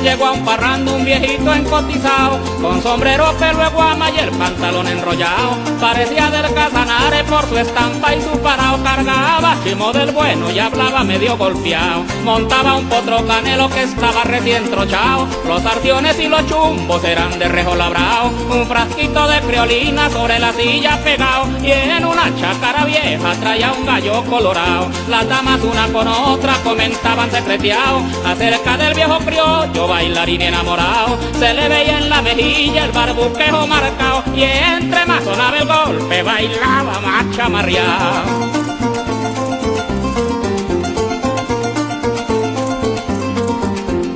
llegó a un parrando un viejito encotizado, con sombrero, pelo de guama y el pantalón enrollado. Parecía del Casanare por su estampa y su parao. Cargaba chimo del bueno y hablaba medio golpeado. Montaba un potro canelo que estaba recién trochado. Los arciones y los chumbos eran de rejo labrado. Un frasquito de criolina sobre la silla pegado, y en una chácara vieja traía un gallo colorado. Las damas una con otra comentaban secreteado acerca del viejo criollo bailarín enamorado. Se le veía en la mejilla el barbuquejo marcado, y entre más sonaba el golpe bailaba más chamarreado.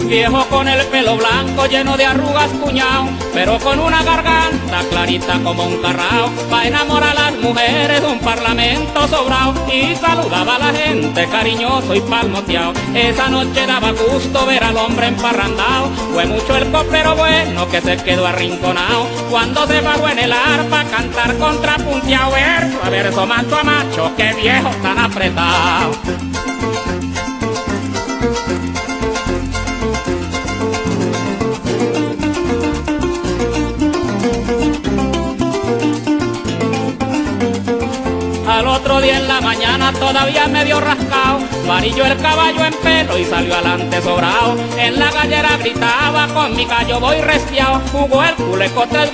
Viejo con el pelo blanco lleno de arrugas cuñao, pero con una garganta clarita como un carrao. Pa' enamorar a las mujeres un parlamento sobrao, y saludaba a la gente cariñoso y palmoteado. Esa noche daba gusto ver al hombre emparrandao. Fue mucho el coplero bueno que se quedó arrinconao, cuando se pagó en el arpa a cantar contrapunteao. Verso a verso, macho a macho, qué viejo tan apretado. Al otro día en la mañana todavía medio rascao, varilló el caballo en pelo y salió adelante sobrao. En la gallera gritaba, con mi gallo voy resquiao. Jugó el culeco 3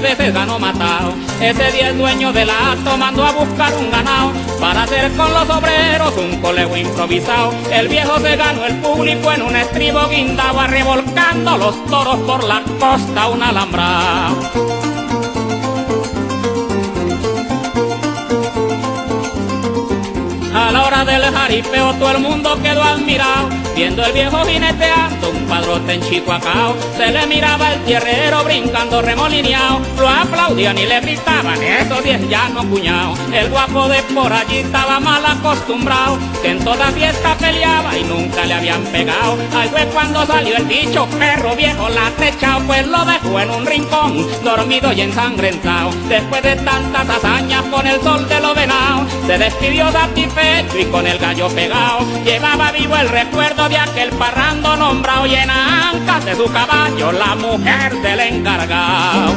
veces ganó matao. Ese día el dueño del acto mandó a buscar un ganao, para hacer con los obreros un coleo improvisado. El viejo se ganó el público en un estribo guindao, revolcando los toros por la costa un alambrao. A la hora del jaripeo todo el mundo quedó admirado, viendo el viejo jineteando un padrote en Chihuacao. Se le miraba el tierrero brincando remolineado, lo aplaudían y le gritaban, esos 10 llanos cuñao. El guapo de por allí estaba mal acostumbrado, que en toda fiesta peleaba y nunca le habían pegado. Ahí fue cuando salió el dicho, perro viejo latechao, pues lo dejó en un rincón, dormido y ensangrentado. Después de tantas hazañas con el sol de lo venao, se despidió satisfecho y con el gallo pegado. Llevaba vivo el recuerdo de aquel parrando nombrado, y en ancas de su caballo la mujer del encargado.